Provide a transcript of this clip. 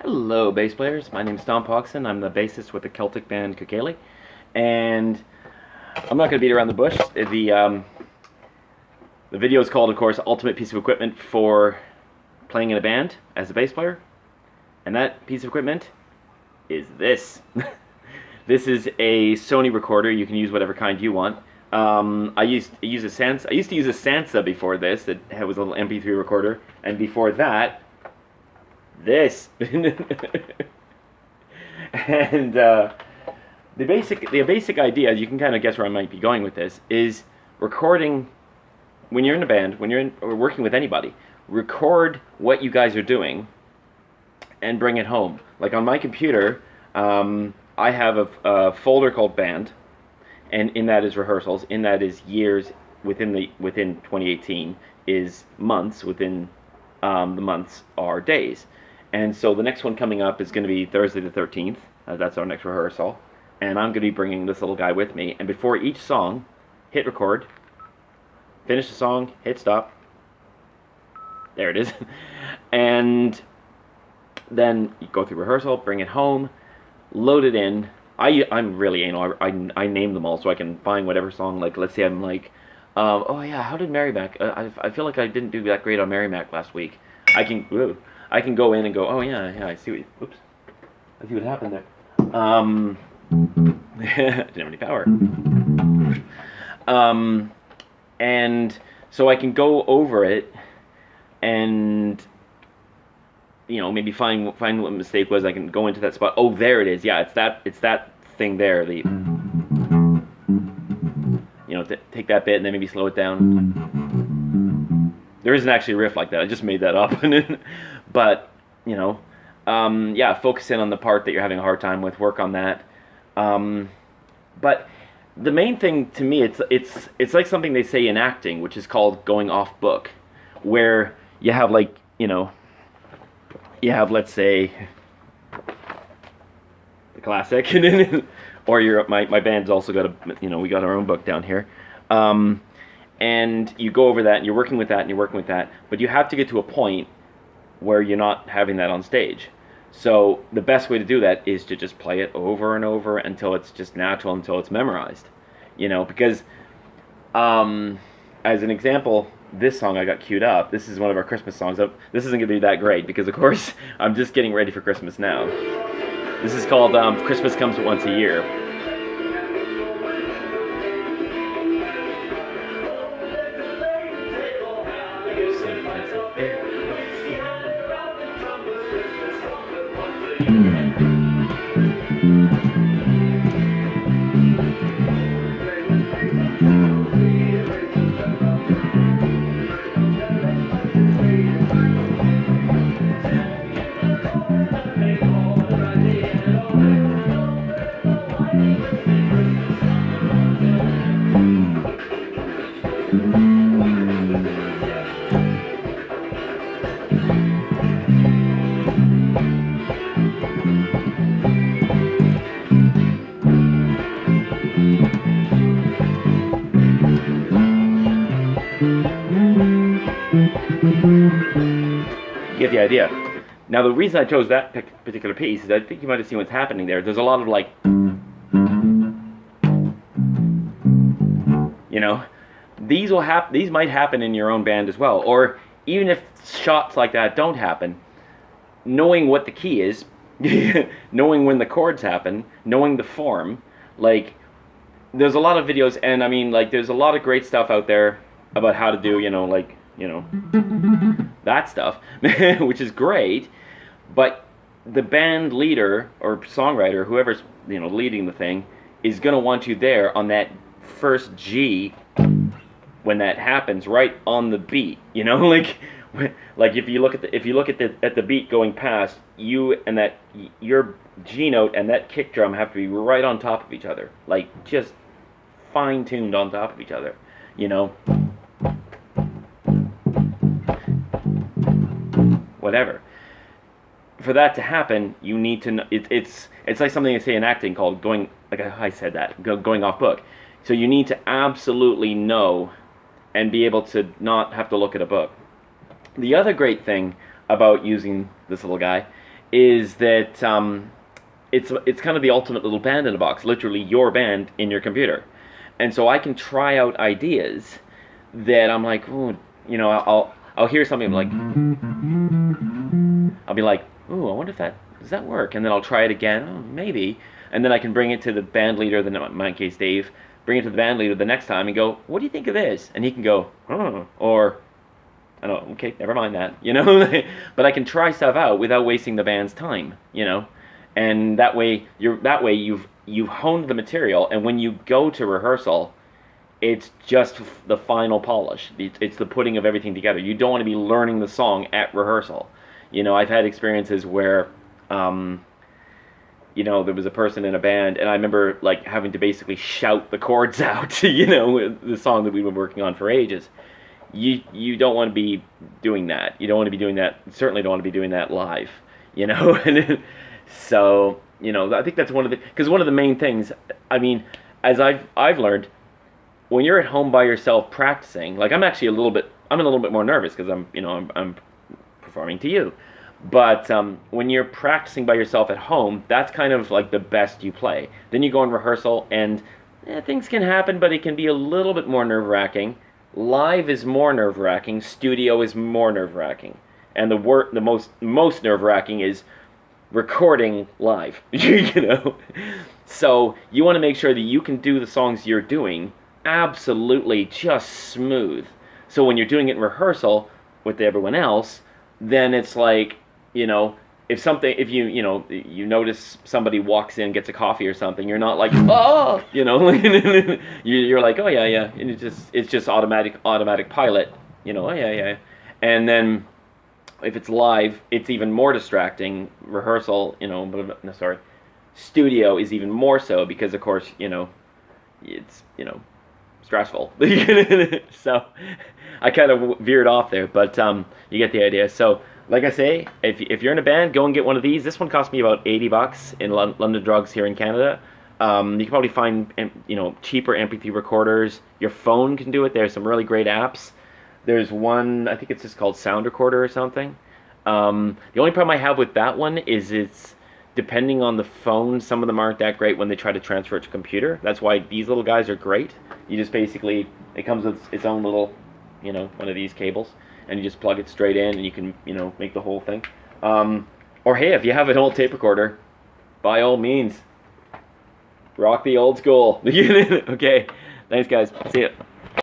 Hello, bass players. My name's Tom Poxon. I'm the bassist with the Celtic band Kokele, and I'm not going to beat around the bush. The video is called, of course, "Ultimate Piece of Equipment for Playing in a Band as a Bass Player," and that piece of equipment is this. This is a Sony recorder. You can use whatever kind you want. I used to use a Sansa before this. That was a little MP3 recorder, and before that, this. And the basic idea, you can kind of guess where I might be going with this, is recording when you're in a band, or working with anybody. Record what you guys are doing and bring it home. Like on my computer, I have a folder called band, and in that is rehearsals. In that is years. Within 2018 is months. Within the months are days. And so the next one coming up is going to be Thursday the 13th. That's our next rehearsal. And I'm going to be bringing this little guy with me. And before each song, hit record, finish the song, hit stop. There it is. And then you go through rehearsal, bring it home, load it in. I'm really anal. I name them all so I can find whatever song. Like, let's say I'm like, oh yeah, how did Merrimack? I feel like I didn't do that great on Merrimack last week. I can go in and go, oh yeah, I see what happened there. Didn't have any power. And so I can go over it and, maybe find what the mistake was. I can go into that spot. Oh, there it is. Yeah, it's that thing there. Take that bit and then maybe slow it down. There isn't actually a riff like that. I just made that up. But, yeah, focus in on the part that you're having a hard time with. Work on that. But the main thing to me, it's like something they say in acting, which is called going off book, where you have let's say the classic, or my band's also got we got our own book down here. And you go over that, and you're working with that, but you have to get to a point where you're not having that on stage. So the best way to do that is to just play it over and over until it's just natural, until it's memorized. Because, as an example, this song I got queued up. This is one of our Christmas songs. This isn't going to be that great because, of course, I'm just getting ready for Christmas now. This is called Christmas Comes Once a Year. You get the idea. Now, the reason I chose that particular piece is I think you might have seen what's happening there. There's a lot of these might happen in your own band as well. Or even if shots like that don't happen, knowing what the key is, knowing when the chords happen, knowing the form, there's a lot of videos, and there's a lot of great stuff out there about how to do, that stuff, which is great, but the band leader or songwriter, whoever's, leading the thing, is going to want you there on that first G when that happens, right on the beat, if you look at the beat going past, you and your G note and that kick drum have to be right on top of each other, just fine-tuned on top of each other, whatever. For that to happen, you need to know, it's like something they say in acting called going off book. So you need to absolutely know and be able to not have to look at a book. The other great thing about using this little guy is that it's kind of the ultimate little band in a box, literally your band in your computer. And so I can try out ideas that I'm like, ooh, you know, I'll hear something like, I'll be like, ooh, I wonder if does that work? And then I'll try it again, oh, maybe. And then I can bring it to the band leader, in my case Dave, bring it to the band leader the next time and go, what do you think of this? And he can go, or, I don't know, okay, never mind that, you know? But I can try stuff out without wasting the band's time, you know? And that way you've honed the material, and when you go to rehearsal, it's just the final polish. It's the putting of everything together. You don't want to be learning the song at rehearsal. You know, I've had experiences where, you know, there was a person in a band, and I remember like having to basically shout the chords out, you know, the song that we've been working on for ages. You don't want to be doing that. You don't want to be doing that. Certainly don't want to be doing that live, you know. And so, you know, I think that's because one of the main things, I mean, as I've learned, when you're at home by yourself practicing, like I'm a little bit more nervous because I'm performing to you. But when you're practicing by yourself at home, that's kind of like the best you play. Then you go in rehearsal and things can happen, but it can be a little bit more nerve-wracking. Live is more nerve-wracking. Studio is more nerve-wracking. And the most nerve-wracking is recording live, you know. So you want to make sure that you can do the songs you're doing absolutely just smooth. So when you're doing it in rehearsal with everyone else, then it's like, you know, if you notice somebody walks in, gets a coffee or something, you're not like, oh, you know, you're like, oh yeah, and it's just automatic pilot, you know, oh yeah, and then if it's live, it's even more distracting. Rehearsal, you know, studio is even more so because, of course, you know, it's, you know, stressful. So I kind of veered off there, but you get the idea. So, like I say, if you're in a band, go and get one of these. This one cost me about $80 in London Drugs here in Canada. You can probably find, you know, cheaper MP3 recorders. Your phone can do it. There's some really great apps. There's one, I think it's just called Sound Recorder or something. The only problem I have with that one is it's depending on the phone. Some of them aren't that great when they try to transfer it to computer. That's why these little guys are great. You just basically, it comes with its own little, you know, one of these cables, and you just plug it straight in, and you can, you know, make the whole thing. Or hey, if you have an old tape recorder, by all means, rock the old school. Okay, thanks guys. See ya.